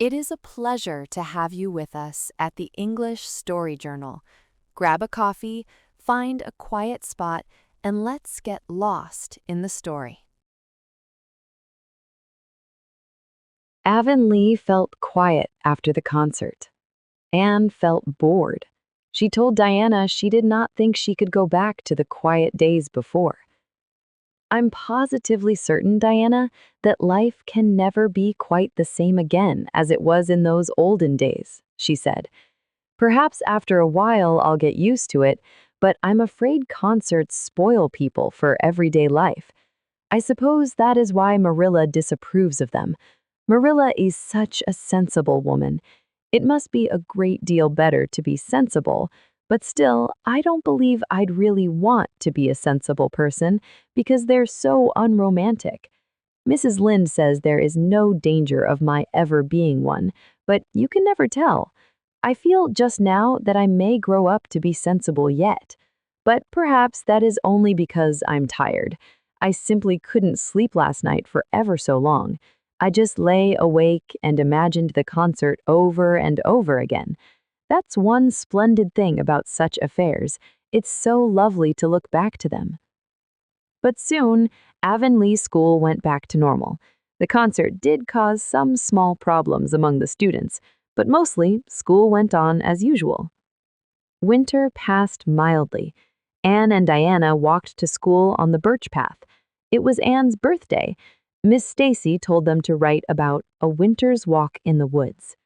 It is a pleasure to have you with us at the English Story Journal. Grab a coffee, find a quiet spot, and let's get lost in the story. Avonlea felt quiet after the concert. Anne felt bored. She told Diana she did not think she could go back to the quiet days before. I'm positively certain, Diana, that life can never be quite the same again as it was in those olden days, she said. Perhaps after a while I'll get used to it, but I'm afraid concerts spoil people for everyday life. I suppose that is why Marilla disapproves of them. Marilla is such a sensible woman. It must be a great deal better to be sensible, but still, I don't believe I'd really want to be a sensible person because they're so unromantic. Mrs. Lynde says there is no danger of my ever being one, but you can never tell. I feel just now that I may grow up to be sensible yet, but perhaps that is only because I'm tired. I simply couldn't sleep last night for ever so long. I just lay awake and imagined the concert over and over again. That's one splendid thing about such affairs. It's so lovely to look back to them. But soon, Avonlea School went back to normal. The concert did cause some small problems among the students, but mostly, school went on as usual. Winter passed mildly. Anne and Diana walked to school on the birch path. It was Anne's birthday. Miss Stacy told them to write about a winter's walk in the woods.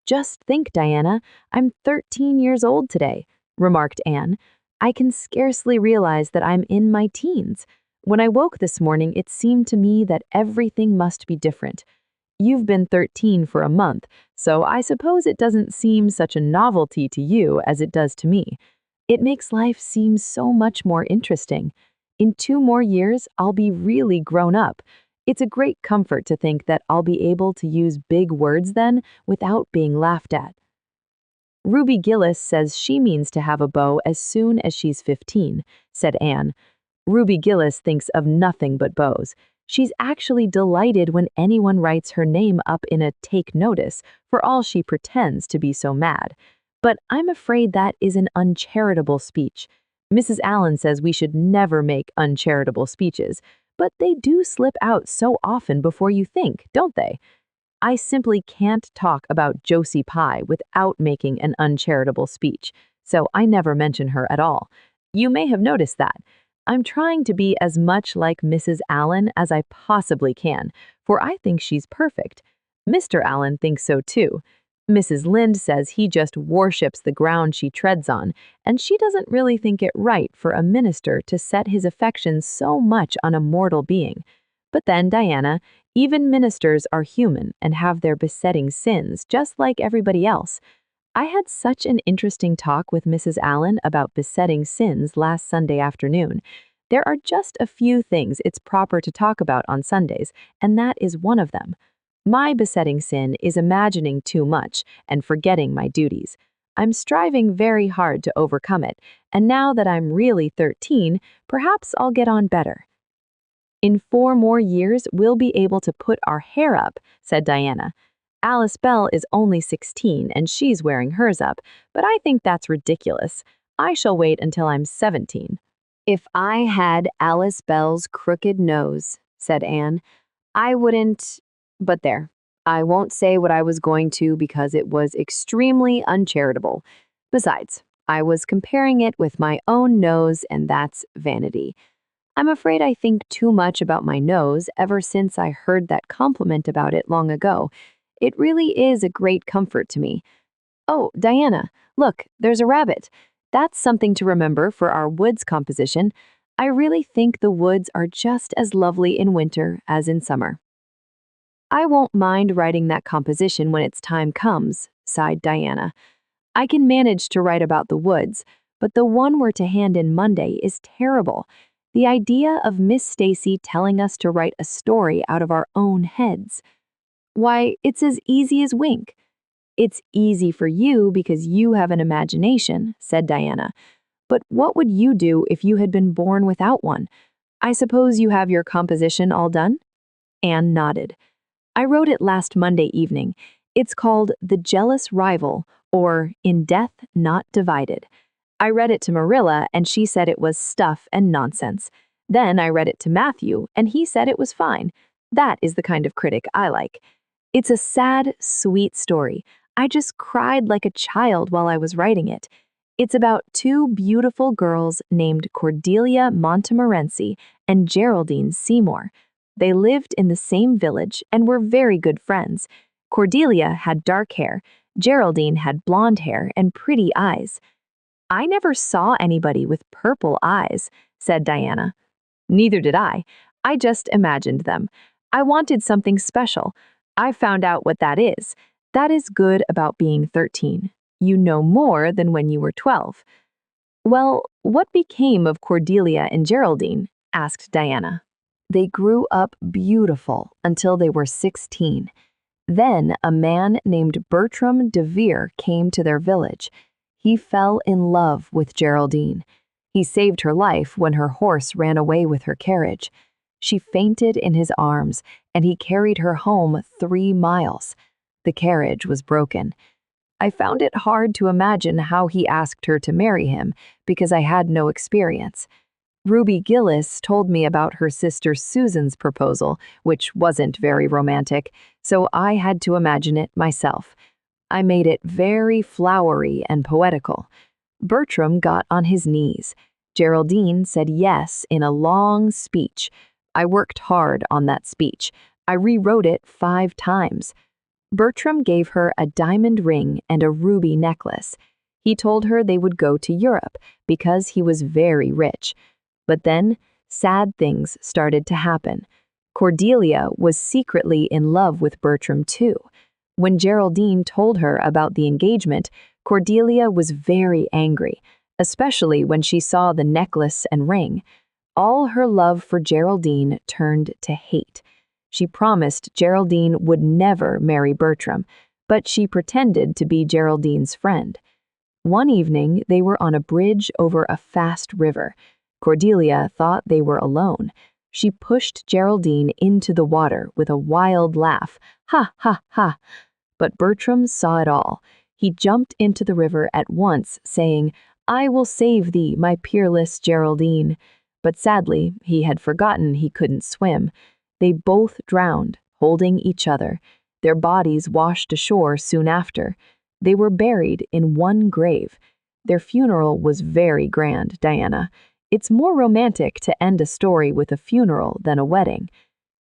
Just think, Diana, I'm 13 years old today, remarked Anne. I can scarcely realize that I'm in my teens. When I woke this morning, it seemed to me that everything must be different. You've been 13 for a month, so I suppose it doesn't seem such a novelty to you as it does to me. It makes life seem so much more interesting. In 2 more years, I'll be really grown up. It's a great comfort to think that I'll be able to use big words then without being laughed at. Ruby Gillis says she means to have a beau as soon as she's 15, said Anne. Ruby Gillis thinks of nothing but beaux. She's actually delighted when anyone writes her name up in a take notice, for all she pretends to be so mad. But I'm afraid that is an uncharitable speech. Mrs. Allen says we should never make uncharitable speeches, but they do slip out so often before you think, don't they? I simply can't talk about Josie Pye without making an uncharitable speech, so I never mention her at all. You may have noticed that. I'm trying to be as much like Mrs. Allen as I possibly can, for I think she's perfect. Mr. Allen thinks so too. Mrs. Lynde says he just worships the ground she treads on, and she doesn't really think it right for a minister to set his affections so much on a mortal being. But then, Diana, even ministers are human and have their besetting sins, just like everybody else. I had such an interesting talk with Mrs. Allen about besetting sins last Sunday afternoon. There are just a few things it's proper to talk about on Sundays, and that is one of them. My besetting sin is imagining too much and forgetting my duties. I'm striving very hard to overcome it, and now that I'm really 13, perhaps I'll get on better. In 4 more years, we'll be able to put our hair up, said Diana. Alice Bell is only 16 and she's wearing hers up, but I think that's ridiculous. I shall wait until I'm 17. If I had Alice Bell's crooked nose, said Anne, I wouldn't. But there, I won't say what I was going to because it was extremely uncharitable. Besides, I was comparing it with my own nose, and that's vanity. I'm afraid I think too much about my nose ever since I heard that compliment about it long ago. It really is a great comfort to me. Oh, Diana, look, there's a rabbit. That's something to remember for our woods composition. I really think the woods are just as lovely in winter as in summer. I won't mind writing that composition when its time comes, sighed Diana. I can manage to write about the woods, but the one we're to hand in Monday is terrible. The idea of Miss Stacy telling us to write a story out of our own heads. Why, it's as easy as wink. It's easy for you because you have an imagination, said Diana. But what would you do if you had been born without one? I suppose you have your composition all done? Anne nodded. I wrote it last Monday evening. It's called The Jealous Rival, or In Death Not Divided. I read it to Marilla, and she said it was stuff and nonsense. Then I read it to Matthew, and he said it was fine. That is the kind of critic I like. It's a sad, sweet story. I just cried like a child while I was writing it. It's about two beautiful girls named Cordelia Montmorency and Geraldine Seymour. They lived in the same village and were very good friends. Cordelia had dark hair, Geraldine had blonde hair and pretty eyes. "I never saw anybody with purple eyes," said Diana. "Neither did I. I just imagined them. I wanted something special. I found out what that is. That is good about being 13. You know more than when you were 12. "Well, what became of Cordelia and Geraldine?" asked Diana. They grew up beautiful until they were 16. Then a man named Bertram de Vere came to their village. He fell in love with Geraldine. He saved her life when her horse ran away with her carriage. She fainted in his arms, and he carried her home 3 miles. The carriage was broken. I found it hard to imagine how he asked her to marry him because I had no experience. Ruby Gillis told me about her sister Susan's proposal, which wasn't very romantic, so I had to imagine it myself. I made it very flowery and poetical. Bertram got on his knees. Geraldine said yes in a long speech. I worked hard on that speech. I rewrote it 5 times. Bertram gave her a diamond ring and a ruby necklace. He told her they would go to Europe because he was very rich. But then, sad things started to happen. Cordelia was secretly in love with Bertram too. When Geraldine told her about the engagement, Cordelia was very angry, especially when she saw the necklace and ring. All her love for Geraldine turned to hate. She promised Geraldine would never marry Bertram, but she pretended to be Geraldine's friend. One evening, they were on a bridge over a fast river. Cordelia thought they were alone. She pushed Geraldine into the water with a wild laugh. Ha, ha, ha. But Bertram saw it all. He jumped into the river at once, saying, "I will save thee, my peerless Geraldine." But sadly, he had forgotten he couldn't swim. They both drowned, holding each other. Their bodies washed ashore soon after. They were buried in one grave. Their funeral was very grand, Diana. It's more romantic to end a story with a funeral than a wedding.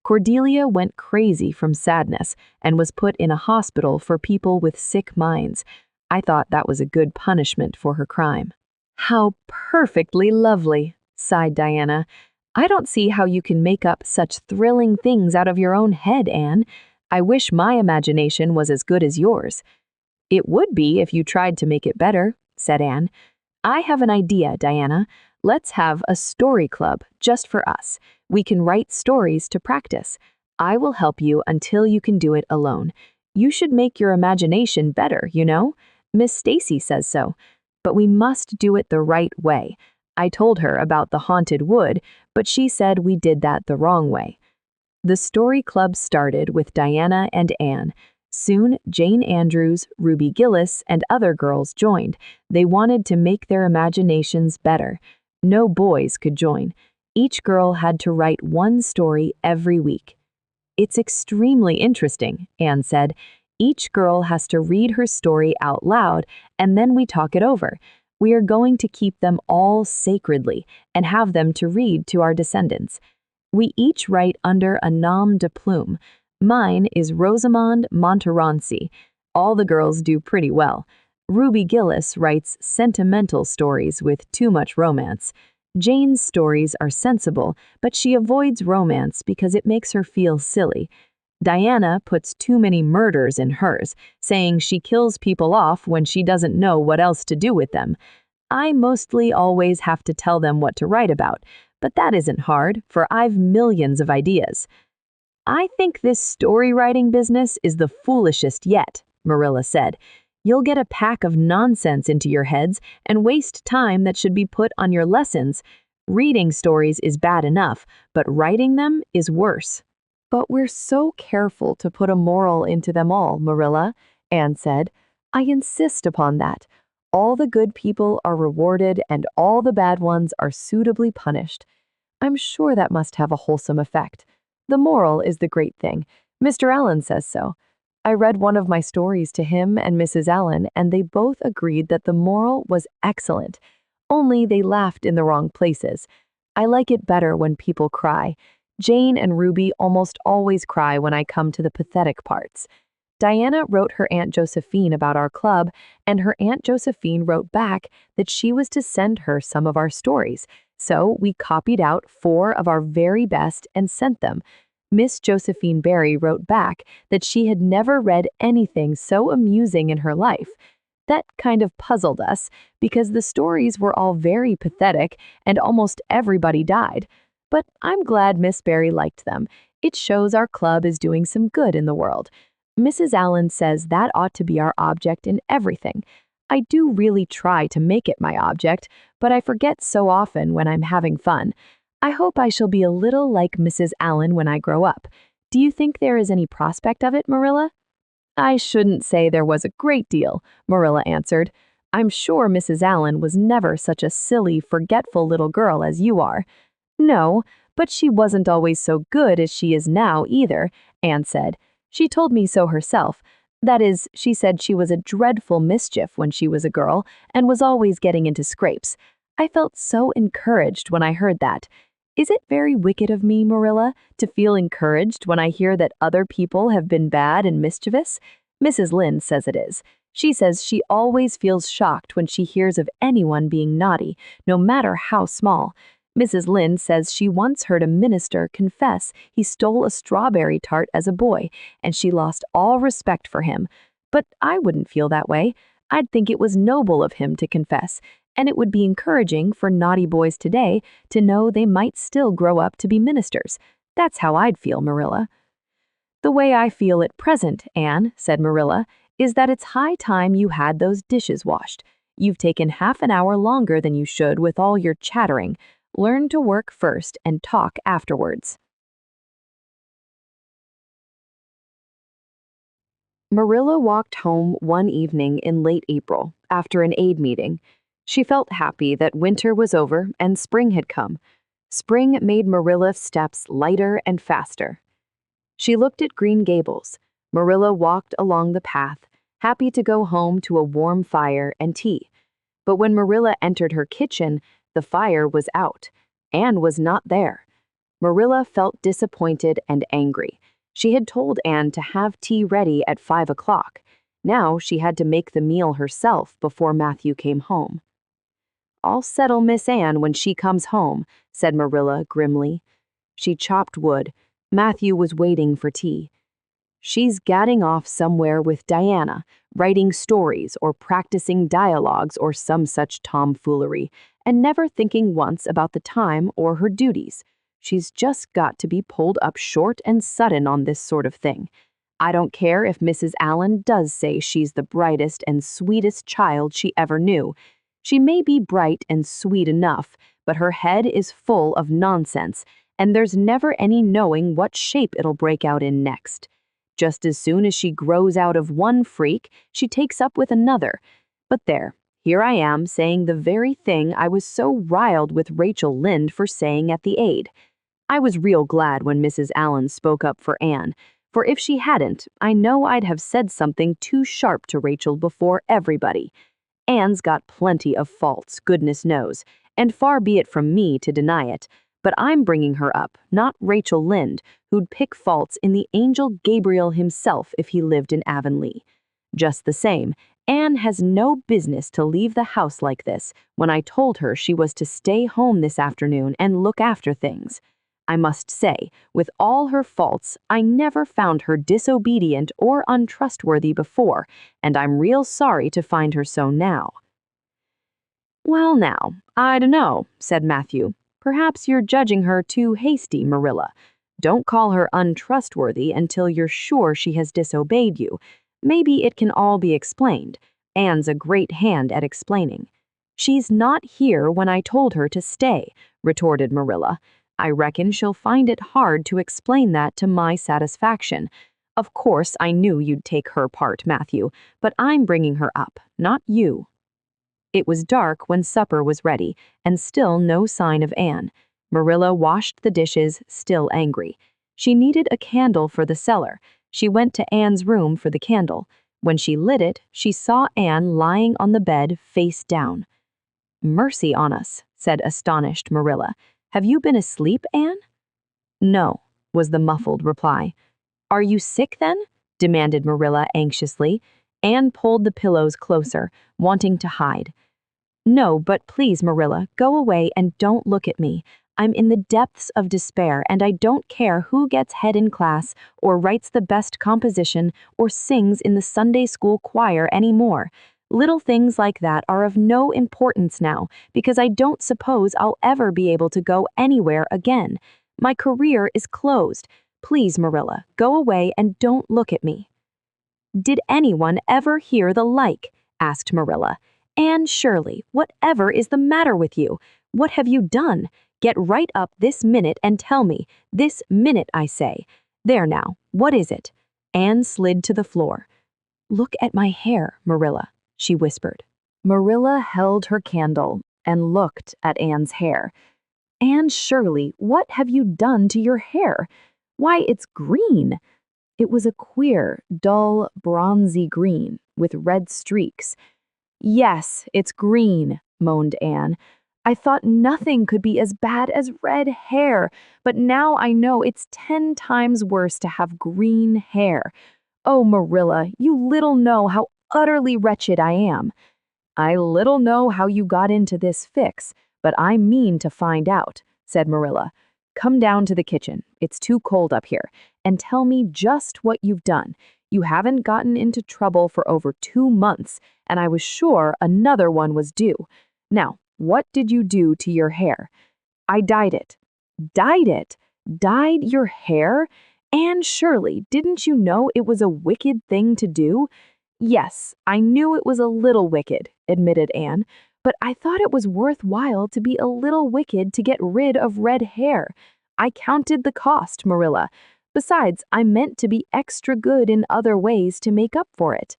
Cordelia went crazy from sadness and was put in a hospital for people with sick minds. I thought that was a good punishment for her crime. "How perfectly lovely," sighed Diana. "I don't see how you can make up such thrilling things out of your own head, Anne. I wish my imagination was as good as yours." "It would be if you tried to make it better," said Anne. "I have an idea, Diana. Let's have a story club just for us. We can write stories to practice. I will help you until you can do it alone. You should make your imagination better, you know? Miss Stacy says so. But we must do it the right way. I told her about the haunted wood, but she said we did that the wrong way." The story club started with Diana and Anne. Soon, Jane Andrews, Ruby Gillis, and other girls joined. They wanted to make their imaginations better. No boys could join. Each girl had to write one story every week. "It's extremely interesting," Anne said. "Each girl has to read her story out loud, and then we talk it over. We are going to keep them all sacredly and have them to read to our descendants. We each write under a nom de plume. Mine is Rosamond Montmorency. All the girls do pretty well. Ruby Gillis writes sentimental stories with too much romance. Jane's stories are sensible, but she avoids romance because it makes her feel silly. Diana puts too many murders in hers, saying she kills people off when she doesn't know what else to do with them. I mostly always have to tell them what to write about, but that isn't hard, for I've millions of ideas." "I think this story writing business is the foolishest yet," Marilla said. "You'll get a pack of nonsense into your heads and waste time that should be put on your lessons. Reading stories is bad enough, but writing them is worse." But we're so careful to put a moral into them all, Marilla, Anne said. I insist upon that. All the good people are rewarded and all the bad ones are suitably punished. I'm sure that must have a wholesome effect. The moral is the great thing. Mr. Allen says so. I read one of my stories to him and Mrs. Allen, and they both agreed that the moral was excellent. Only they laughed in the wrong places. I like it better when people cry. Jane and Ruby almost always cry when I come to the pathetic parts. Diana wrote her Aunt Josephine about our club, and her Aunt Josephine wrote back that she was to send her some of our stories. So we copied out 4 of our very best and sent them. Miss Josephine Barry wrote back that she had never read anything so amusing in her life. That kind of puzzled us because the stories were all very pathetic and almost everybody died. But I'm glad Miss Barry liked them. It shows our club is doing some good in the world. Mrs. Allen says that ought to be our object in everything. I do really try to make it my object, but I forget so often when I'm having fun. I hope I shall be a little like Mrs. Allen when I grow up. Do you think there is any prospect of it, Marilla? I shouldn't say there was a great deal, Marilla answered. I'm sure Mrs. Allen was never such a silly, forgetful little girl as you are. No, but she wasn't always so good as she is now either, Anne said. She told me so herself. That is, she said she was a dreadful mischief when she was a girl and was always getting into scrapes. I felt so encouraged when I heard that. Is it very wicked of me, Marilla, to feel encouraged when I hear that other people have been bad and mischievous? Mrs. Lynde says it is. She says she always feels shocked when she hears of anyone being naughty, no matter how small. Mrs. Lynde says she once heard a minister confess he stole a strawberry tart as a boy, and she lost all respect for him. But I wouldn't feel that way. I'd think it was noble of him to confess, and it would be encouraging for naughty boys today to know they might still grow up to be ministers. That's how I'd feel, Marilla. The way I feel at present, Anne, said Marilla, is that it's high time you had those dishes washed. You've taken half an hour longer than you should with all your chattering. Learn to work first and talk afterwards. Marilla walked home one evening in late April after an aid meeting. She felt happy that winter was over and spring had come. Spring made Marilla's steps lighter and faster. She looked at Green Gables. Marilla walked along the path, happy to go home to a warm fire and tea. But when Marilla entered her kitchen, the fire was out. Anne was not there. Marilla felt disappointed and angry. She had told Anne to have tea ready at 5 o'clock. Now she had to make the meal herself before Matthew came home. I'll settle Miss Anne when she comes home, said Marilla grimly. She chopped wood. Matthew was waiting for tea. She's gadding off somewhere with Diana, writing stories or practicing dialogues or some such tomfoolery, and never thinking once about the time or her duties. She's just got to be pulled up short and sudden on this sort of thing. I don't care if Mrs. Allen does say she's the brightest and sweetest child she ever knew. She may be bright and sweet enough, but her head is full of nonsense, and there's never any knowing what shape it'll break out in next. Just as soon as she grows out of one freak, she takes up with another. But there, here I am saying the very thing I was so riled with Rachel Lynde for saying at the aid. I was real glad when Mrs. Allen spoke up for Anne, for if she hadn't, I know I'd have said something too sharp to Rachel before everybody. Anne's got plenty of faults, goodness knows, and far be it from me to deny it, but I'm bringing her up, not Rachel Lynde, who'd pick faults in the angel Gabriel himself if he lived in Avonlea. Just the same, Anne has no business to leave the house like this when I told her she was to stay home this afternoon and look after things. I must say, with all her faults, I never found her disobedient or untrustworthy before, and I'm real sorry to find her so now. Well now, I dunno, said Matthew. Perhaps you're judging her too hasty, Marilla. Don't call her untrustworthy until you're sure she has disobeyed you. Maybe it can all be explained. Anne's a great hand at explaining. She's not here when I told her to stay, retorted Marilla. I reckon she'll find it hard to explain that to my satisfaction. Of course, I knew you'd take her part, Matthew, but I'm bringing her up, not you." It was dark when supper was ready, and still no sign of Anne. Marilla washed the dishes, still angry. She needed a candle for the cellar. She went to Anne's room for the candle. When she lit it, she saw Anne lying on the bed, face down. "Mercy on us," said astonished Marilla. "Have you been asleep, Anne?" "No," was the muffled reply. "Are you sick then?" demanded Marilla anxiously. Anne pulled the pillows closer, wanting to hide. "No, but please, Marilla, go away and don't look at me. I'm in the depths of despair, and I don't care who gets head in class or writes the best composition or sings in the Sunday school choir anymore. Little things like that are of no importance now, because I don't suppose I'll ever be able to go anywhere again. My career is closed. Please, Marilla, go away and don't look at me." "Did anyone ever hear the like?" asked Marilla. "Anne Shirley, whatever is the matter with you? What have you done? Get right up this minute and tell me. This minute, I say. There now, what is it?" Anne slid to the floor. "Look at my hair, Marilla," she whispered. Marilla held her candle and looked at Anne's hair. "Anne Shirley, what have you done to your hair? Why, it's green." It was a queer, dull, bronzy green with red streaks. "Yes, it's green," moaned Anne. "I thought nothing could be as bad as red hair, but now I know it's 10 times worse to have green hair. Oh, Marilla, you little know how utterly wretched I am." "I little know how you got into this fix, but I mean to find out," said Marilla. "Come down to the kitchen, it's too cold up here, and tell me just what you've done. You haven't gotten into trouble for over 2 months, and I was sure another one was due. Now, what did you do to your hair?" "I dyed it." "Dyed it? Dyed your hair? Anne Shirley, didn't you know it was a wicked thing to do?" "Yes, I knew it was a little wicked," admitted Anne, "but I thought it was worthwhile to be a little wicked to get rid of red hair. I counted the cost, Marilla. Besides, I meant to be extra good in other ways to make up for it."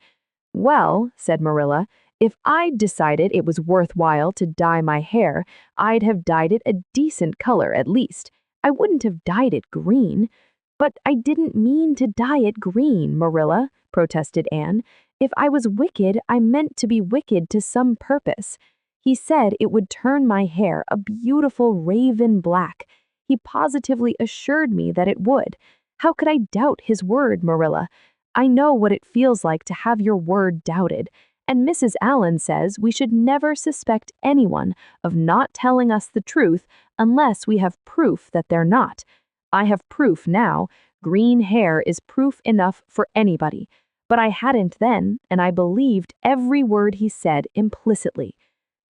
"Well," said Marilla, "if I'd decided it was worthwhile to dye my hair, I'd have dyed it a decent color at least. I wouldn't have dyed it green." "But I didn't mean to dye it green, Marilla," protested Anne. "If I was wicked, I meant to be wicked to some purpose. He said it would turn my hair a beautiful raven black. He positively assured me that it would. How could I doubt his word, Marilla? I know what it feels like to have your word doubted. And Mrs. Allen says we should never suspect anyone of not telling us the truth unless we have proof that they're not. I have proof now. Green hair is proof enough for anybody. But I hadn't then, and I believed every word he said implicitly."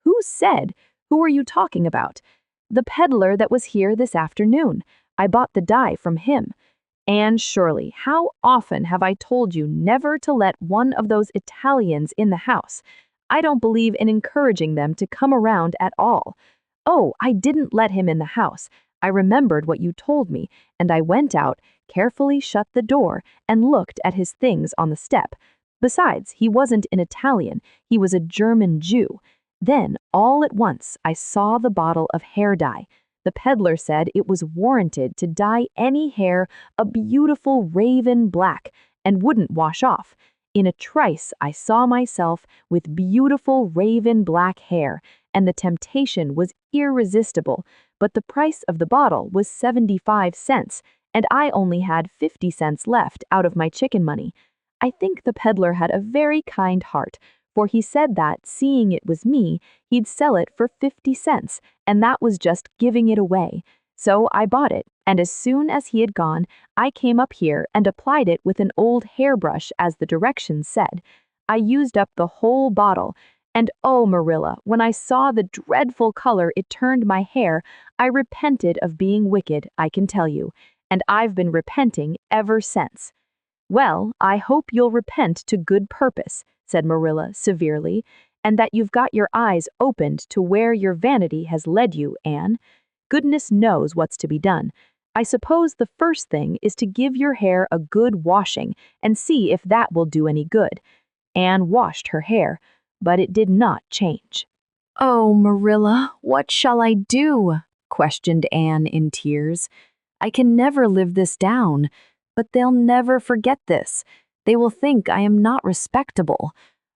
"Who said? Who are you talking about?" "The peddler that was here this afternoon. I bought the dye from him." "Anne Shirley, how often have I told you never to let one of those Italians in the house? I don't believe in encouraging them to come around at all." "Oh, I didn't let him in the house. I remembered what you told me, and I went out, carefully shut the door, and looked at his things on the step. Besides, he wasn't an Italian, he was a German Jew. Then, all at once, I saw the bottle of hair dye. The peddler said it was warranted to dye any hair a beautiful raven black and wouldn't wash off. In a trice, I saw myself with beautiful raven black hair, and the temptation was irresistible, but the price of the bottle was 75 cents, and I only had 50 cents left out of my chicken money. I think the peddler had a very kind heart, for he said that, seeing it was me, he'd sell it for 50 cents, and that was just giving it away. So I bought it, and as soon as he had gone, I came up here and applied it with an old hairbrush as the directions said. I used up the whole bottle, and oh, Marilla, when I saw the dreadful color it turned my hair, I repented of being wicked, I can tell you, and I've been repenting ever since." "Well, I hope you'll repent to good purpose," said Marilla severely, "and that you've got your eyes opened to where your vanity has led you, Anne. Goodness knows what's to be done. I suppose the first thing is to give your hair a good washing and see if that will do any good. Anne washed her hair, but it did not change. Oh, Marilla, what shall I do? Questioned Anne in tears. I can never live this down, but they'll never forget this. They will think I am not respectable.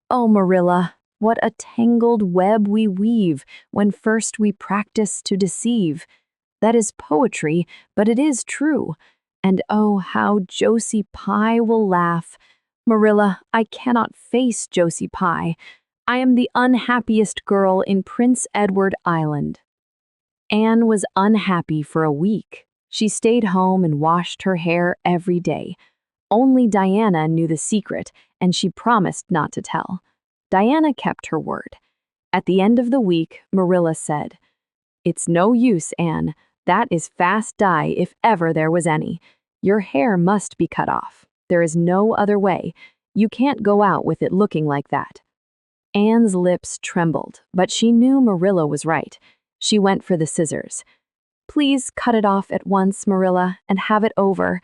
Oh, Marilla, what a tangled web we weave when first we practice to deceive. That is poetry, but it is true. And oh, how Josie Pye will laugh. Marilla, I cannot face Josie Pye. I am the unhappiest girl in Prince Edward Island. Anne was unhappy for a week. She stayed home and washed her hair every day. Only Diana knew the secret, and she promised not to tell. Diana kept her word. At the end of the week, Marilla said, "It's no use, Anne. That is fast dye if ever there was any. Your hair must be cut off. There is no other way. You can't go out with it looking like that." Anne's lips trembled, but she knew Marilla was right. She went for the scissors. "Please cut it off at once, Marilla, and have it over.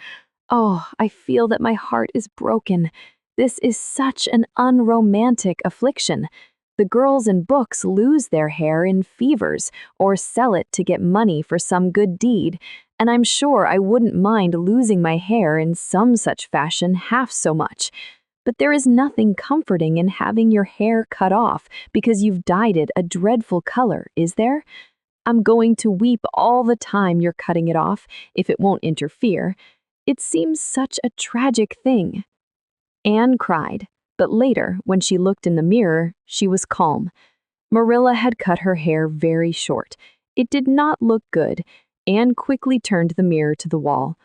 Oh, I feel that my heart is broken. This is such an unromantic affliction. The girls in books lose their hair in fevers or sell it to get money for some good deed, and I'm sure I wouldn't mind losing my hair in some such fashion half so much. But there is nothing comforting in having your hair cut off because you've dyed it a dreadful color, is there? I'm going to weep all the time you're cutting it off, if it won't interfere. It seems such a tragic thing." Anne cried, but later, when she looked in the mirror, she was calm. Marilla had cut her hair very short. It did not look good. Anne quickly turned the mirror to the wall.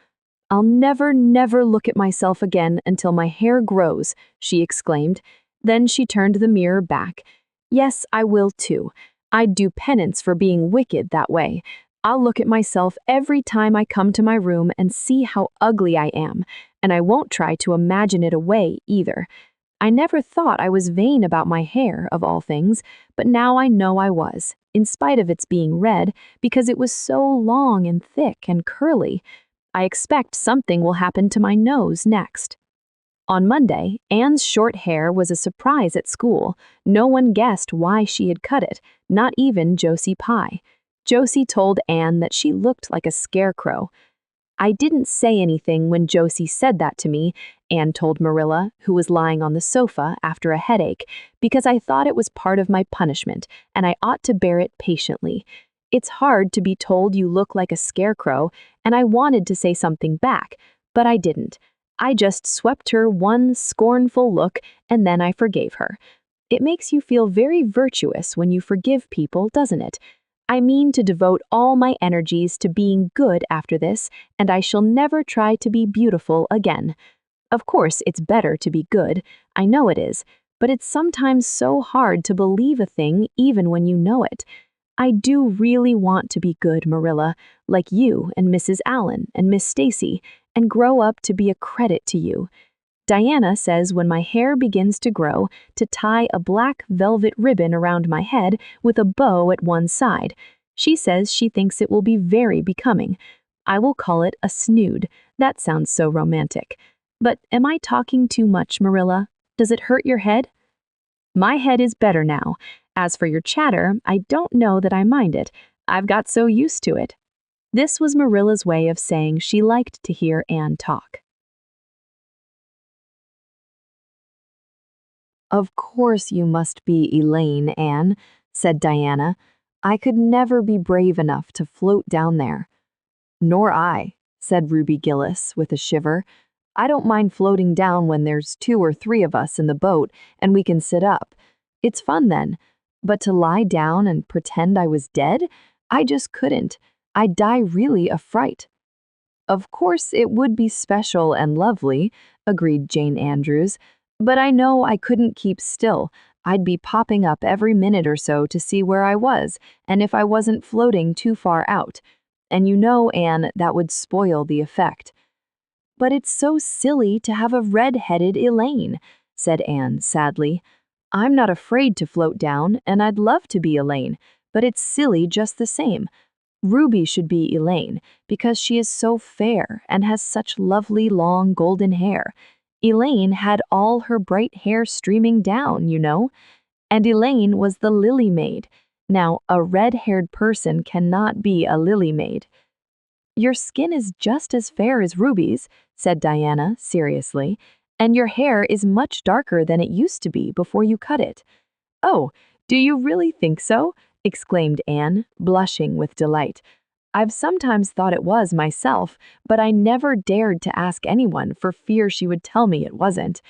"I'll never, never look at myself again until my hair grows," she exclaimed. Then she turned the mirror back. "Yes, I will too. I'd do penance for being wicked that way. I'll look at myself every time I come to my room and see how ugly I am, and I won't try to imagine it away either. I never thought I was vain about my hair, of all things, but now I know I was, in spite of its being red, because it was so long and thick and curly. I expect something will happen to my nose next." On Monday, Anne's short hair was a surprise at school. No one guessed why she had cut it, not even Josie Pye. Josie told Anne that she looked like a scarecrow. "I didn't say anything when Josie said that to me," Anne told Marilla, who was lying on the sofa after a headache, "because I thought it was part of my punishment, and I ought to bear it patiently. It's hard to be told you look like a scarecrow, and I wanted to say something back, but I didn't. I just swept her one scornful look, and then I forgave her. It makes you feel very virtuous when you forgive people, doesn't it? I mean to devote all my energies to being good after this, and I shall never try to be beautiful again. Of course, it's better to be good. I know it is, but it's sometimes so hard to believe a thing even when you know it. I do really want to be good, Marilla, like you and Mrs. Allen and Miss Stacy, and grow up to be a credit to you. Diana says when my hair begins to grow, to tie a black velvet ribbon around my head with a bow at one side. She says she thinks it will be very becoming. I will call it a snood. That sounds so romantic. But am I talking too much, Marilla? Does it hurt your head? My head is better now. As for your chatter, I don't know that I mind it. I've got so used to it." This was Marilla's way of saying she liked to hear Anne talk. "Of course you must be Elaine, Anne," said Diana. "I could never be brave enough to float down there." "Nor I," said Ruby Gillis with a shiver. "I don't mind floating down when there's 2 or 3 of us in the boat and we can sit up. It's fun then. But to lie down and pretend I was dead? I just couldn't. I'd die really of fright." "Of course it would be special and lovely," agreed Jane Andrews, "but I know I couldn't keep still. I'd be popping up every minute or so to see where I was and if I wasn't floating too far out. And you know, Anne, that would spoil the effect." "But it's so silly to have a red-headed Elaine," said Anne sadly. "I'm not afraid to float down, and I'd love to be Elaine, but it's silly just the same. Ruby should be Elaine because she is so fair and has such lovely long golden hair. Elaine had all her bright hair streaming down, you know. And Elaine was the lily maid. Now, a red-haired person cannot be a lily maid. Your skin is just as fair as Ruby's, said Diana seriously, and your hair is much darker than it used to be before you cut it. Oh, do you really think so? Exclaimed Anne, blushing with delight. I've sometimes thought it was myself, but I never dared to ask anyone for fear she would tell me it wasn't.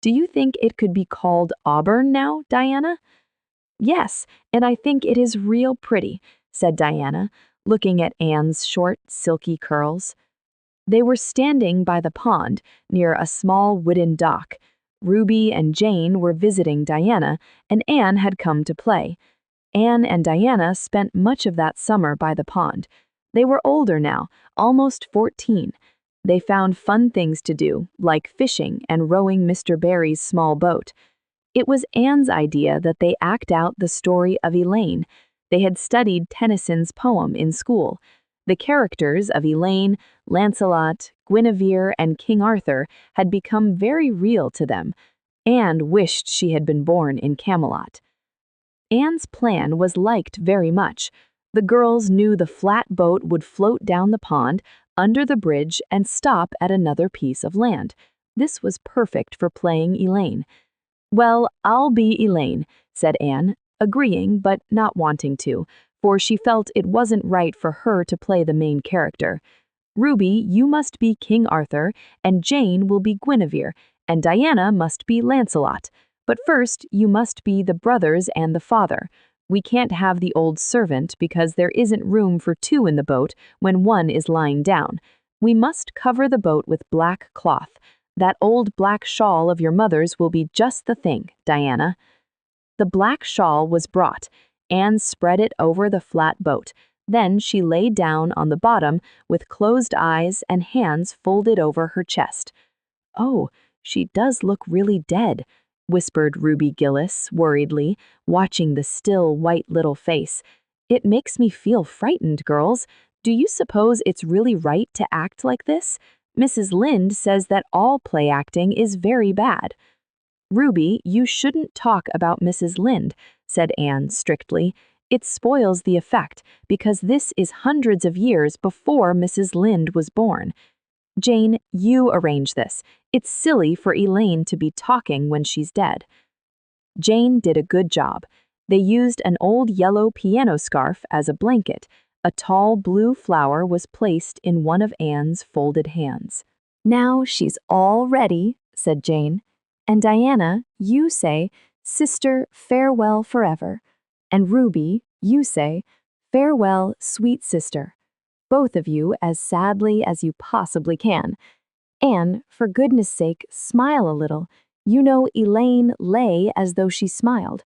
Do you think it could be called auburn now, Diana? Yes, and I think it is real pretty, said Diana, looking at Anne's short, silky curls. They were standing by the pond, near a small wooden dock. Ruby and Jane were visiting Diana, and Anne had come to play. Anne and Diana spent much of that summer by the pond. They were older now, almost 14. They found fun things to do, like fishing and rowing Mr. Barry's small boat. It was Anne's idea that they act out the story of Elaine. They had studied Tennyson's poem in school. The characters of Elaine, Lancelot, Guinevere, and King Arthur had become very real to them. Anne wished she had been born in Camelot. Anne's plan was liked very much. The girls knew the flat boat would float down the pond, under the bridge, and stop at another piece of land. This was perfect for playing Elaine. Well, I'll be Elaine, said Anne, agreeing but not wanting to, for she felt it wasn't right for her to play the main character. Ruby, you must be King Arthur, and Jane will be Guinevere, and Diana must be Lancelot. But first, you must be the brothers and the father. We can't have the old servant because there isn't room for two in the boat when one is lying down. We must cover the boat with black cloth. That old black shawl of your mother's will be just the thing, Diana. The black shawl was brought. Anne spread it over the flat boat. Then she lay down on the bottom with closed eyes and hands folded over her chest. Oh, she does look really dead, whispered Ruby Gillis worriedly, watching the still white little face. It makes me feel frightened, girls. Do you suppose it's really right to act like this? Mrs. Lynde says that all play acting is very bad. Ruby, you shouldn't talk about Mrs. Lynde, said Anne strictly. It spoils the effect, because this is hundreds of years before Mrs. Lynde was born. Jane, you arrange this. It's silly for Elaine to be talking when she's dead. Jane did a good job. They used an old yellow piano scarf as a blanket. A tall blue flower was placed in one of Anne's folded hands. Now she's all ready, said Jane. And Diana, you say, Sister, farewell forever. And Ruby, you say, Farewell, sweet sister. Both of you as sadly as you possibly can. And, for goodness sake, smile a little. You know Elaine lay as though she smiled.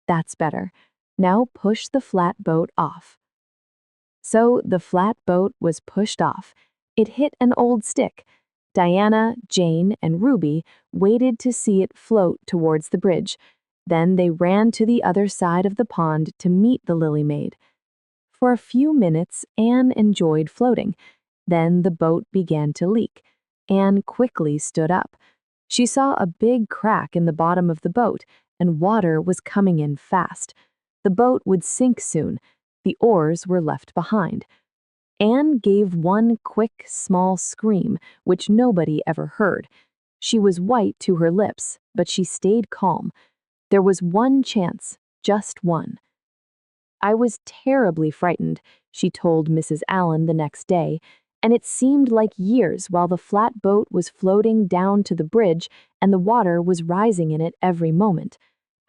That's better. Now push the flat boat off. So the flat boat was pushed off. It hit an old stick. Diana, Jane, and Ruby waited to see it float towards the bridge. Then they ran to the other side of the pond to meet the Lily Maid. For a few minutes, Anne enjoyed floating. Then the boat began to leak. Anne quickly stood up. She saw a big crack in the bottom of the boat, and water was coming in fast. The boat would sink soon. The oars were left behind. Anne gave one quick, small scream, which nobody ever heard. She was white to her lips, but she stayed calm. There was one chance, just one. I was terribly frightened, she told Mrs. Allen the next day, and it seemed like years while the flat boat was floating down to the bridge and the water was rising in it every moment.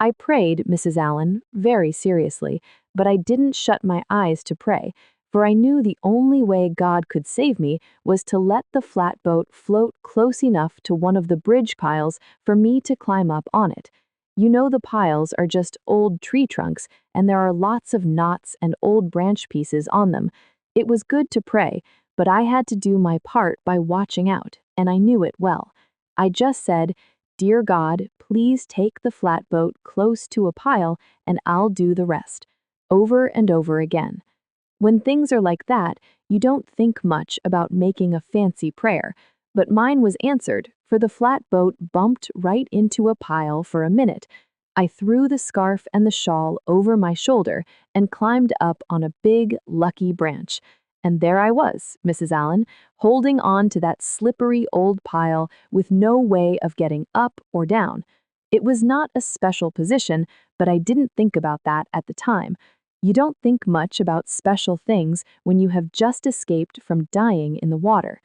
I prayed, Mrs. Allen, very seriously, but I didn't shut my eyes to pray, for I knew the only way God could save me was to let the flat boat float close enough to one of the bridge piles for me to climb up on it. You know the piles are just old tree trunks, and there are lots of knots and old branch pieces on them. It was good to pray, but I had to do my part by watching out, and I knew it well. I just said, Dear God, please take the flatboat close to a pile, and I'll do the rest, over and over again. When things are like that, you don't think much about making a fancy prayer, but mine was answered, for the flat boat bumped right into a pile for a minute. I threw the scarf and the shawl over my shoulder and climbed up on a big, lucky branch. And there I was, Mrs. Allen, holding on to that slippery old pile with no way of getting up or down. It was not a special position, but I didn't think about that at the time. You don't think much about special things when you have just escaped from dying in the water.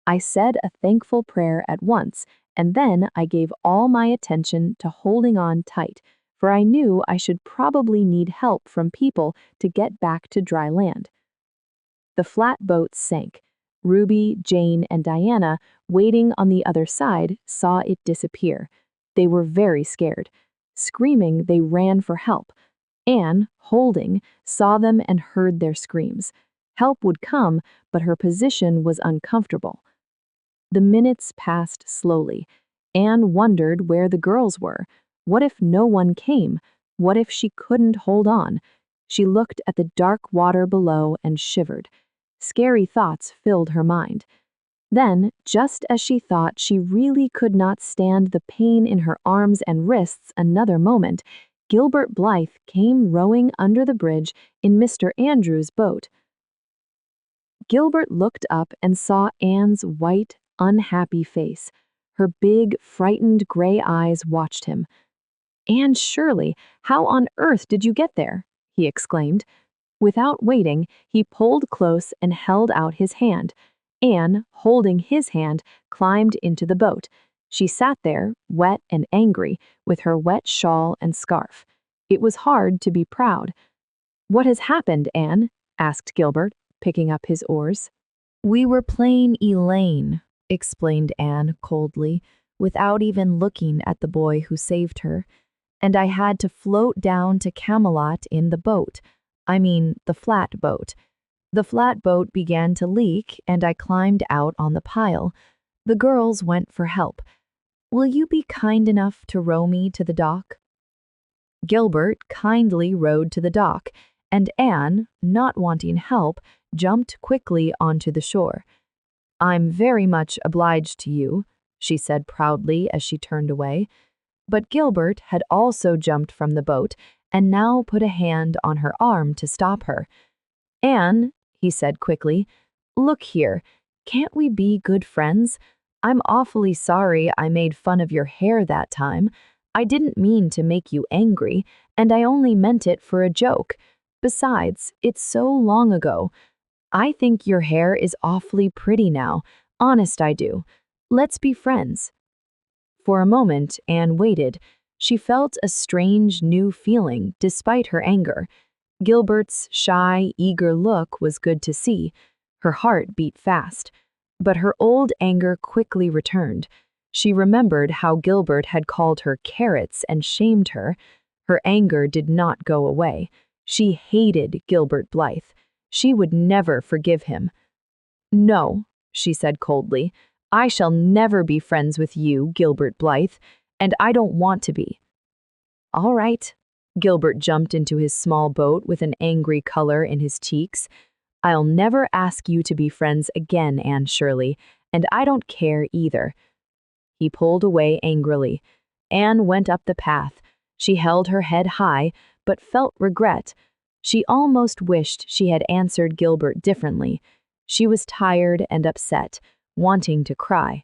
I said a thankful prayer at once, and then I gave all my attention to holding on tight, for I knew I should probably need help from people to get back to dry land. The flat boat sank. Ruby, Jane, and Diana, waiting on the other side, saw it disappear. They were very scared. Screaming, they ran for help. Anne, holding, saw them and heard their screams. Help would come, but her position was uncomfortable. The minutes passed slowly. Anne wondered where the girls were. What if no one came? What if she couldn't hold on? She looked at the dark water below and shivered. Scary thoughts filled her mind. Then, just as she thought she really could not stand the pain in her arms and wrists another moment, Gilbert Blythe came rowing under the bridge in Mr. Andrews' boat. Gilbert looked up and saw Anne's white, unhappy face. Her big, frightened gray eyes watched him. "Anne Shirley, how on earth did you get there?" he exclaimed. Without waiting, he pulled close and held out his hand. Anne, holding his hand, climbed into the boat. She sat there, wet and angry, with her wet shawl and scarf. It was hard to be proud. "What has happened, Anne?" asked Gilbert, picking up his oars. "We were playing Elaine," explained Anne coldly, without even looking at the boy who saved her. "And I had to float down to Camelot in the boat. I mean, the flat boat. The flat boat began to leak, and I climbed out on the pile. The girls went for help. Will you be kind enough to row me to the dock?" Gilbert kindly rowed to the dock, and Anne, not wanting help, jumped quickly onto the shore. "I'm very much obliged to you," she said proudly as she turned away. But Gilbert had also jumped from the boat and now put a hand on her arm to stop her. "Anne," he said quickly, "look here, can't we be good friends? I'm awfully sorry I made fun of your hair that time. I didn't mean to make you angry, and I only meant it for a joke. Besides, it's so long ago. I think your hair is awfully pretty now. Honest, I do. Let's be friends." For a moment, Anne waited. She felt a strange new feeling despite her anger. Gilbert's shy, eager look was good to see. Her heart beat fast. But her old anger quickly returned. She remembered how Gilbert had called her carrots and shamed her. Her anger did not go away. She hated Gilbert Blythe. She would never forgive him. "No," she said coldly, "I shall never be friends with you, Gilbert Blythe, and I don't want to be." "All right." Gilbert jumped into his small boat with an angry color in his cheeks. "I'll never ask you to be friends again, Anne Shirley, and I don't care either." He pulled away angrily. Anne went up the path. She held her head high, but felt regret. She almost wished she had answered Gilbert differently. She was tired and upset, wanting to cry.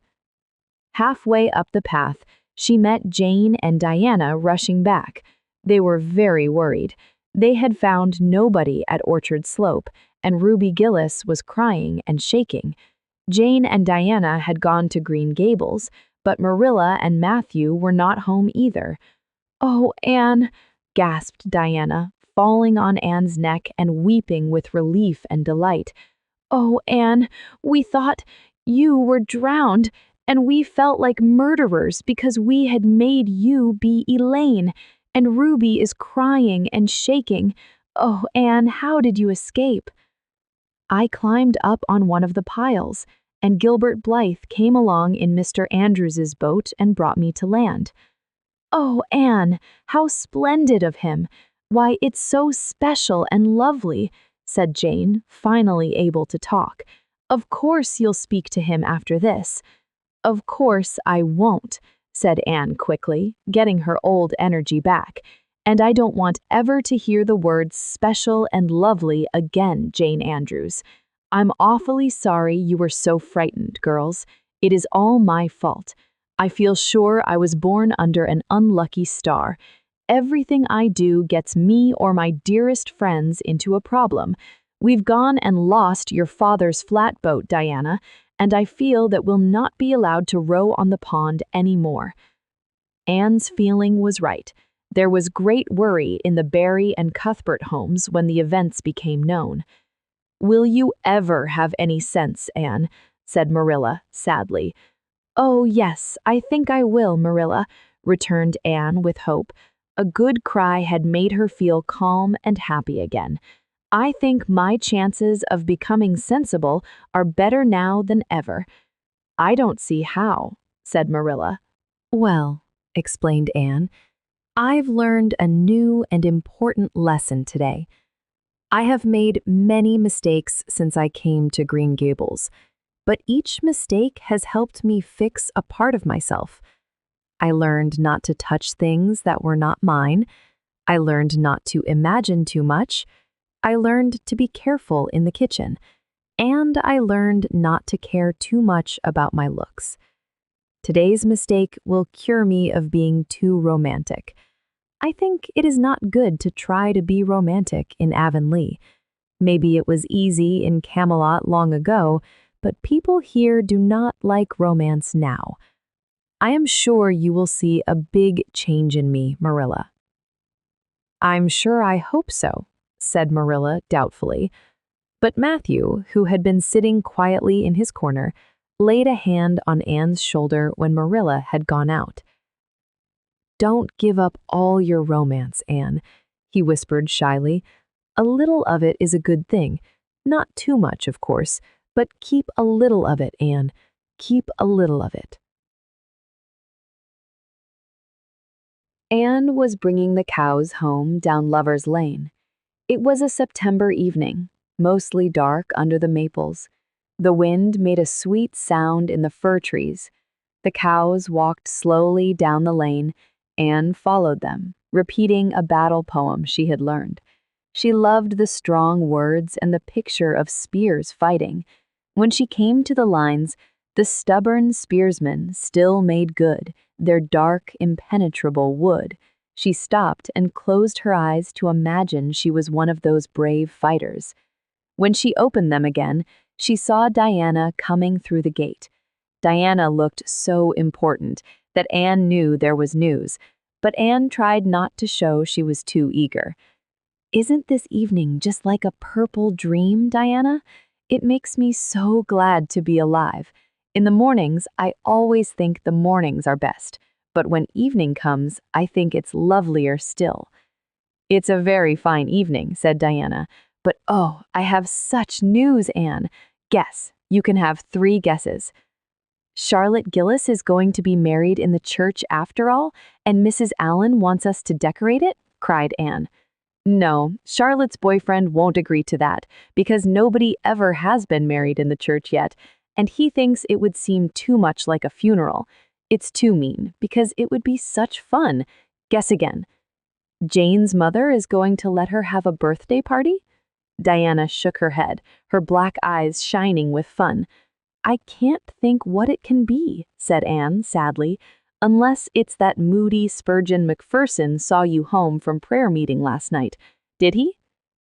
Halfway up the path, she met Jane and Diana rushing back. They were very worried. They had found nobody at Orchard Slope, and Ruby Gillis was crying and shaking. Jane and Diana had gone to Green Gables, but Marilla and Matthew were not home either. "Oh, Anne," gasped Diana, falling on Anne's neck and weeping with relief and delight. "Oh, Anne, we thought you were drowned, and we felt like murderers because we had made you be Elaine, and Ruby is crying and shaking. Oh, Anne, how did you escape?" "I climbed up on one of the piles, and Gilbert Blythe came along in Mr. Andrews's boat and brought me to land." "Oh, Anne, how splendid of him! Why, it's so special and lovely. said Jane, finally able to talk. "Of course you'll speak to him after this." "Of course I won't," said Anne quickly, getting her old energy back. "And I don't want ever to hear the words special and lovely again, Jane Andrews. I'm awfully sorry you were so frightened, girls. It is all my fault. I feel sure I was born under an unlucky star. Everything I do gets me or my dearest friends into a problem. We've gone and lost your father's flatboat, Diana, and I feel that we'll not be allowed to row on the pond anymore." Anne's feeling was right. There was great worry in the Barry and Cuthbert homes when the events became known. "Will you ever have any sense, Anne?" said Marilla sadly. "Oh, yes, I think I will, Marilla," returned Anne with hope. A good cry had made her feel calm and happy again. "I think my chances of becoming sensible are better now than ever." "I don't see how," said Marilla. "Well," explained Anne, "I've learned a new and important lesson today. I have made many mistakes since I came to Green Gables, but each mistake has helped me fix a part of myself. I learned not to touch things that were not mine. I learned not to imagine too much. I learned to be careful in the kitchen. And I learned not to care too much about my looks. Today's mistake will cure me of being too romantic. I think it is not good to try to be romantic in Avonlea. Maybe it was easy in Camelot long ago, but people here do not like romance now. I am sure you will see a big change in me, Marilla." "I'm sure I hope so," said Marilla doubtfully. But Matthew, who had been sitting quietly in his corner, laid a hand on Anne's shoulder when Marilla had gone out. "Don't give up all your romance, Anne," he whispered shyly. "A little of it is a good thing. Not too much, of course, but keep a little of it, Anne. Keep a little of it." Anne was bringing the cows home down Lover's Lane. It was a September evening, mostly dark under the maples. The wind made a sweet sound in the fir trees. The cows walked slowly down the lane. Anne followed them, repeating a battle poem she had learned. She loved the strong words and the picture of spears fighting. When she came to the lines, the stubborn spearsmen still made good their dark, impenetrable wood. She stopped and closed her eyes to imagine she was one of those brave fighters. When she opened them again, she saw Diana coming through the gate. Diana looked so important that Anne knew there was news, but Anne tried not to show she was too eager. "Isn't this evening just like a purple dream, Diana? It makes me so glad to be alive. In the mornings, I always think the mornings are best, but when evening comes, I think it's lovelier still." "It's a very fine evening," said Diana, "but oh, I have such news, Anne. Guess. You can have 3 guesses." "Charlotte Gillis is going to be married in the church after all, and Mrs. Allen wants us to decorate it?" cried Anne. "No, Charlotte's boyfriend won't agree to that, because nobody ever has been married in the church yet, and he thinks it would seem too much like a funeral. It's too mean, because it would be such fun. Guess again." "Jane's mother is going to let her have a birthday party?" Diana shook her head, her black eyes shining with fun. "I can't think what it can be," said Anne sadly, "unless it's that moody Spurgeon McPherson saw you home from prayer meeting last night. Did he?"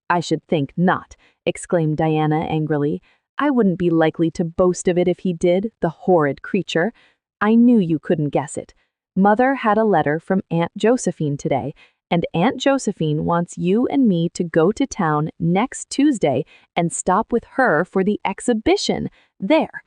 "I should think not," exclaimed Diana angrily. "I wouldn't be likely to boast of it if he did, the horrid creature. I knew you couldn't guess it. Mother had a letter from Aunt Josephine today, and Aunt Josephine wants you and me to go to town next Tuesday and stop with her for the exhibition. There."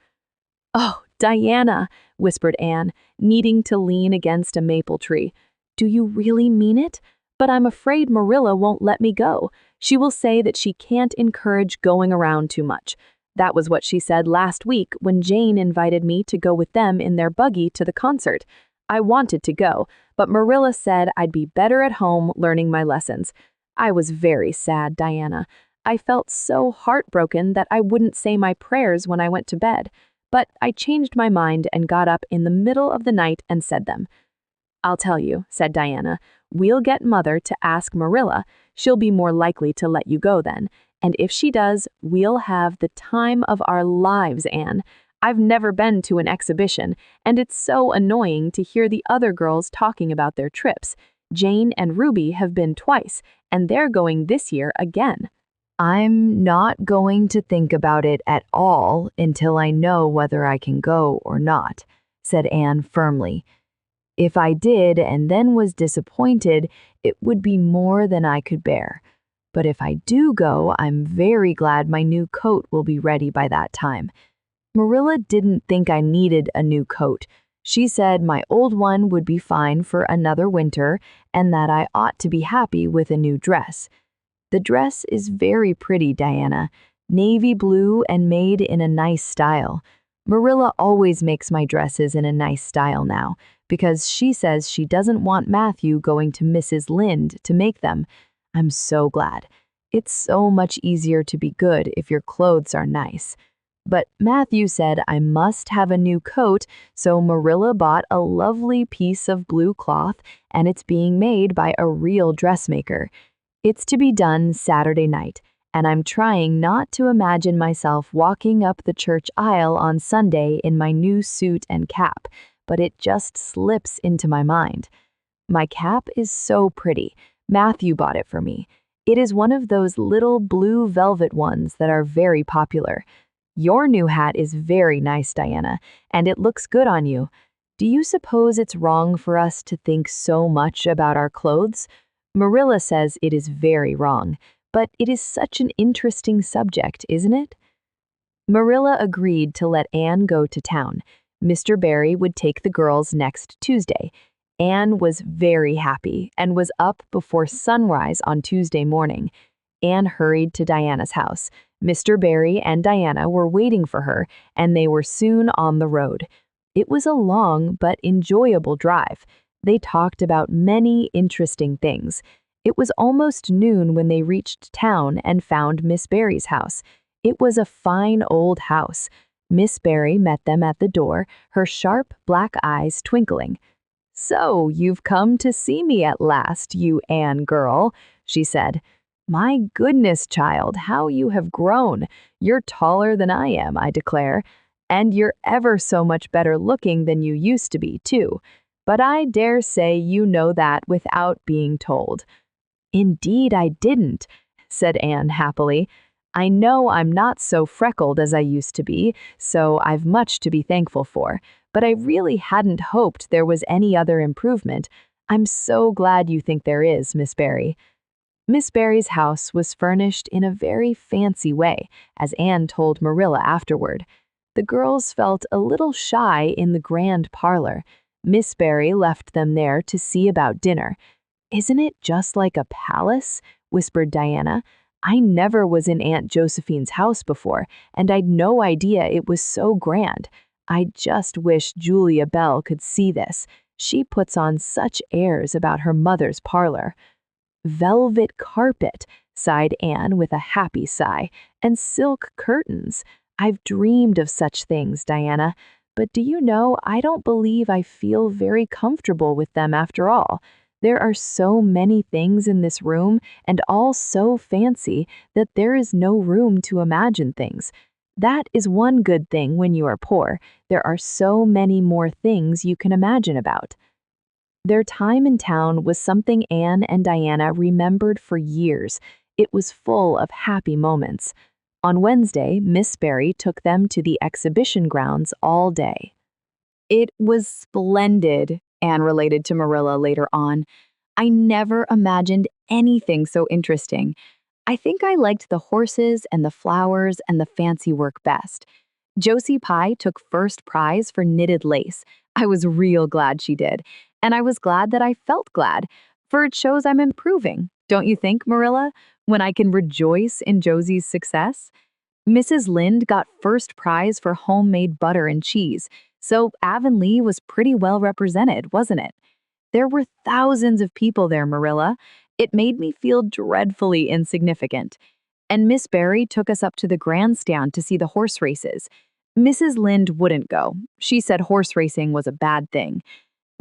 "Oh, Diana," whispered Anne, needing to lean against a maple tree. "Do you really mean it? But I'm afraid Marilla won't let me go. She will say that she can't encourage going around too much. That was what she said last week when Jane invited me to go with them in their buggy to the concert. I wanted to go, but Marilla said I'd be better at home learning my lessons. I was very sad, Diana. I felt so heartbroken that I wouldn't say my prayers when I went to bed, but I changed my mind and got up in the middle of the night and said them. "I'll tell you," said Diana. "We'll get Mother to ask Marilla. She'll be more likely to let you go then. And if she does, we'll have the time of our lives, Anne. I've never been to an exhibition, and it's so annoying to hear the other girls talking about their trips. Jane and Ruby have been twice, and they're going this year again." I'm not going to think about it at all until I know whether I can go or not, said Anne firmly. If I did and then was disappointed, it would be more than I could bear. But if I do go, I'm very glad my new coat will be ready by that time. Marilla didn't think I needed a new coat. She said my old one would be fine for another winter and that I ought to be happy with a new dress. The dress is very pretty, Diana. Navy blue and made in a nice style. Marilla always makes my dresses in a nice style now, because she says she doesn't want Matthew going to Mrs. Lynde to make them. I'm so glad. It's so much easier to be good if your clothes are nice. But Matthew said I must have a new coat, so Marilla bought a lovely piece of blue cloth, and it's being made by a real dressmaker. It's to be done Saturday night, and I'm trying not to imagine myself walking up the church aisle on Sunday in my new suit and cap, but it just slips into my mind. My cap is so pretty. Matthew bought it for me. It is one of those little blue velvet ones that are very popular. Your new hat is very nice, Diana, and it looks good on you. Do you suppose it's wrong for us to think so much about our clothes? Marilla says it is very wrong, but it is such an interesting subject, isn't it? Marilla agreed to let Anne go to town. Mr. Barry would take the girls next Tuesday. Anne was very happy and was up before sunrise on Tuesday morning. Anne hurried to Diana's house. Mr. Barry and Diana were waiting for her, and they were soon on the road. It was a long but enjoyable drive. They talked about many interesting things. It was almost noon when they reached town and found Miss Barry's house. It was a fine old house. Miss Barry met them at the door, her sharp black eyes twinkling. "So, you've come to see me at last, you Anne girl," she said. "My goodness, child, how you have grown. You're taller than I am, I declare. And you're ever so much better looking than you used to be, too. But I dare say you know that without being told." "Indeed I didn't," said Anne happily. "I know I'm not so freckled as I used to be, so I've much to be thankful for. But I really hadn't hoped there was any other improvement. I'm so glad you think there is, Miss Barry." Miss Barry's house was furnished in a very fancy way, as Anne told Marilla afterward. The girls felt a little shy in the grand parlor. Miss Barry left them there to see about dinner. "Isn't it just like a palace?" whispered Diana. "I never was in Aunt Josephine's house before, and I'd no idea it was so grand. I just wish Julia Bell could see this. She puts on such airs about her mother's parlor." "Velvet carpet," sighed Anne with a happy sigh, "and silk curtains. I've dreamed of such things, Diana. But do you know, I don't believe I feel very comfortable with them after all. There are so many things in this room, and all so fancy, that there is no room to imagine things. That is one good thing when you are poor. There are so many more things you can imagine about." Their time in town was something Anne and Diana remembered for years. It was full of happy moments. On Wednesday, Miss Barry took them to the exhibition grounds all day. "It was splendid," Anne related to Marilla later on. "I never imagined anything so interesting. I think I liked the horses and the flowers and the fancy work best. Josie Pye took first prize for knitted lace. I was real glad she did. And I was glad that I felt glad, for it shows I'm improving, don't you think, Marilla, when I can rejoice in Josie's success? Mrs. Lynde got first prize for homemade butter and cheese, so Avonlea was pretty well represented, wasn't it? There were thousands of people there, Marilla. It made me feel dreadfully insignificant. and Miss Barry took us up to the grandstand to see the horse races. Mrs. Lynde wouldn't go. She said horse racing was a bad thing.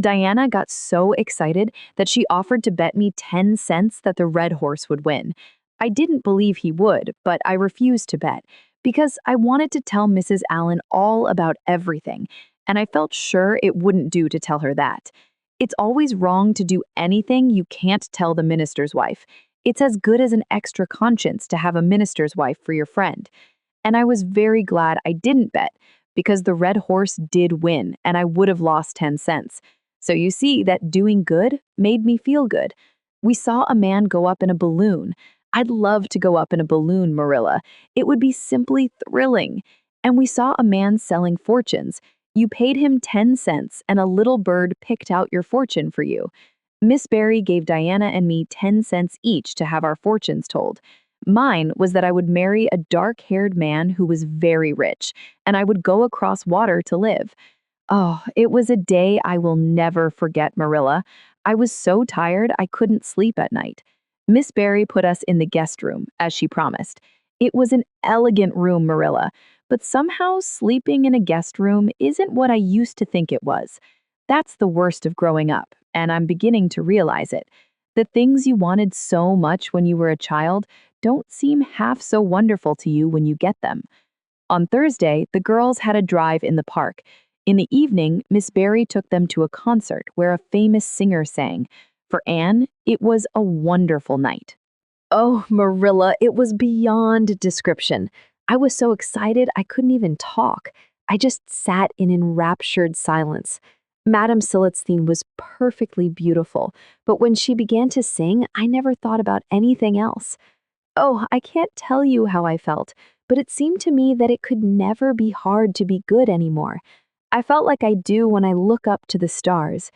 Diana got so excited that she offered to bet me 10 cents that the red horse would win. I didn't believe he would, but I refused to bet because I wanted to tell Mrs. Allen all about everything, and I felt sure it wouldn't do to tell her that. It's always wrong to do anything you can't tell the minister's wife. It's as good as an extra conscience to have a minister's wife for your friend. And I was very glad I didn't bet because the red horse did win and I would have lost 10 cents. So you see that doing good made me feel good. We saw a man go up in a balloon. I'd love to go up in a balloon, Marilla. It would be simply thrilling. And we saw a man selling fortunes. You paid him 10 cents and a little bird picked out your fortune for you. Miss Barry gave Diana and me 10 cents each to have our fortunes told. Mine was that I would marry a dark-haired man who was very rich, and I would go across water to live. Oh, it was a day I will never forget, Marilla. I was so tired I couldn't sleep at night. Miss Barry put us in the guest room, as she promised. It was an elegant room, Marilla, but somehow sleeping in a guest room isn't what I used to think it was. That's the worst of growing up, and I'm beginning to realize it. The things you wanted so much when you were a child don't seem half so wonderful to you when you get them. On Thursday, the girls had a drive in the park. In the evening, Miss Barry took them to a concert where a famous singer sang. For Anne, it was a wonderful night. Oh, Marilla, it was beyond description. I was so excited I couldn't even talk. I just sat in enraptured silence. Madame Celestine was perfectly beautiful, but when she began to sing, I never thought about anything else. Oh, I can't tell you how I felt, but it seemed to me that it could never be hard to be good anymore. I felt like I do when I look up to the stars.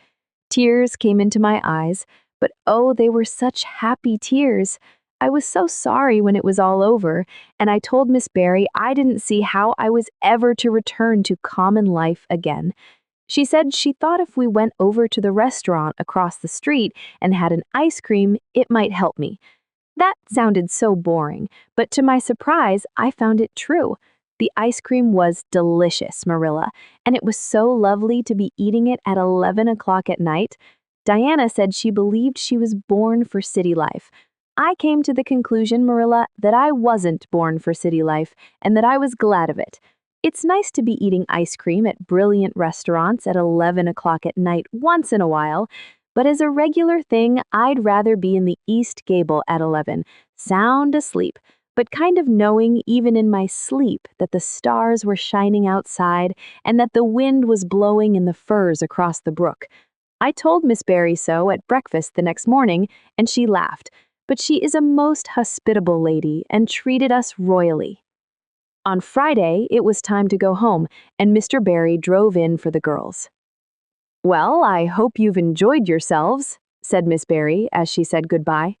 Tears came into my eyes, but oh, they were such happy tears. I was so sorry when it was all over, and I told Miss Barry I didn't see how I was ever to return to common life again. She said she thought if we went over to the restaurant across the street and had an ice cream, it might help me. That sounded so boring, but to my surprise, I found it true. The ice cream was delicious, Marilla, and it was so lovely to be eating it at 11 o'clock at night. Diana said she believed she was born for city life. I came to the conclusion, Marilla, that I wasn't born for city life and that I was glad of it. It's nice to be eating ice cream at brilliant restaurants at 11 o'clock at night once in a while, but as a regular thing, I'd rather be in the East Gable at 11, sound asleep, but kind of knowing even in my sleep that the stars were shining outside and that the wind was blowing in the firs across the brook. I told Miss Barry so at breakfast the next morning, and she laughed, but she is a most hospitable lady and treated us royally. On Friday, it was time to go home, and Mr. Barry drove in for the girls. "Well, I hope you've enjoyed yourselves," said Miss Barry as she said goodbye.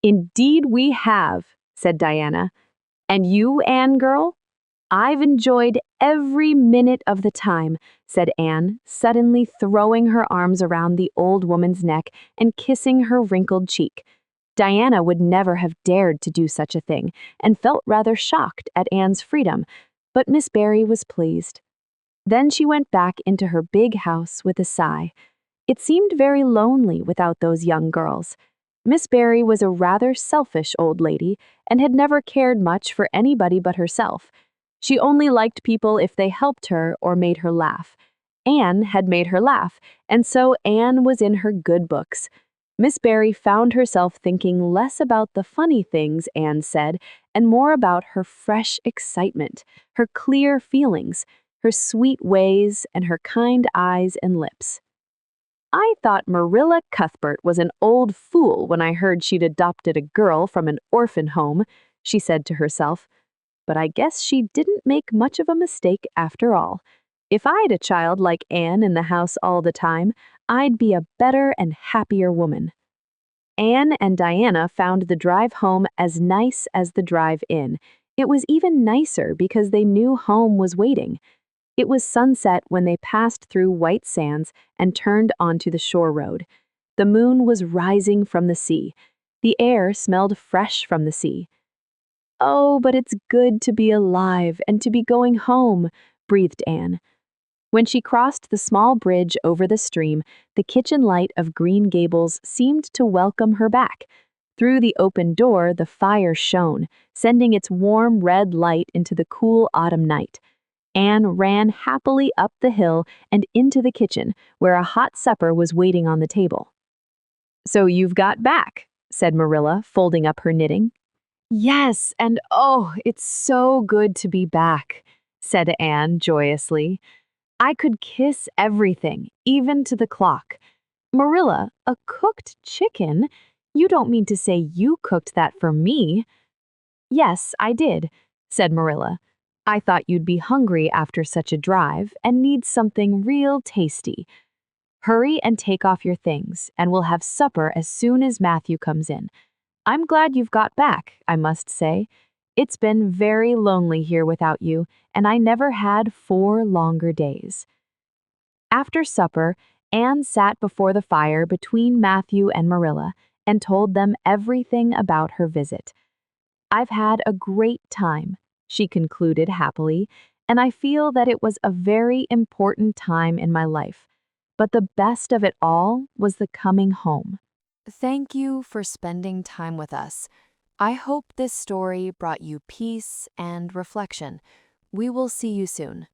"Indeed we have," said Diana. "And you, Anne girl?" "I've enjoyed every minute of the time," said Anne, suddenly throwing her arms around the old woman's neck and kissing her wrinkled cheek. Diana would never have dared to do such a thing and felt rather shocked at Anne's freedom, but Miss Barry was pleased. Then she went back into her big house with a sigh. It seemed very lonely without those young girls. Miss Barry was a rather selfish old lady and had never cared much for anybody but herself. She only liked people if they helped her or made her laugh. Anne had made her laugh, and so Anne was in her good books. Miss Barry found herself thinking less about the funny things Anne said and more about her fresh excitement, her clear feelings, her sweet ways, and her kind eyes and lips. "I thought Marilla Cuthbert was an old fool when I heard she'd adopted a girl from an orphan home," she said to herself. "But I guess she didn't make much of a mistake after all. If I'd a child like Anne in the house all the time, I'd be a better and happier woman." Anne and Diana found the drive home as nice as the drive in. It was even nicer because they knew home was waiting. It was sunset when they passed through White Sands and turned onto the shore road. The moon was rising from the sea. The air smelled fresh from the sea. "Oh, but it's good to be alive and to be going home," breathed Anne. When she crossed the small bridge over the stream, the kitchen light of Green Gables seemed to welcome her back. Through the open door, the fire shone, sending its warm red light into the cool autumn night. Anne ran happily up the hill and into the kitchen, where a hot supper was waiting on the table. "So you've got back," said Marilla, folding up her knitting. "Yes, and oh, it's so good to be back," said Anne joyously. "I could kiss everything, even to the clock. Marilla, a cooked chicken? You don't mean to say you cooked that for me?" "Yes, I did," said Marilla. "I thought you'd be hungry after such a drive and need something real tasty. Hurry and take off your things, and we'll have supper as soon as Matthew comes in. I'm glad you've got back, I must say. It's been very lonely here without you, and I never had 4 longer days." After supper, Anne sat before the fire between Matthew and Marilla and told them everything about her visit. "I've had a great time," she concluded happily, "and I feel that it was a very important time in my life. But the best of it all was the coming home." Thank you for spending time with us. I hope this story brought you peace and reflection. We will see you soon.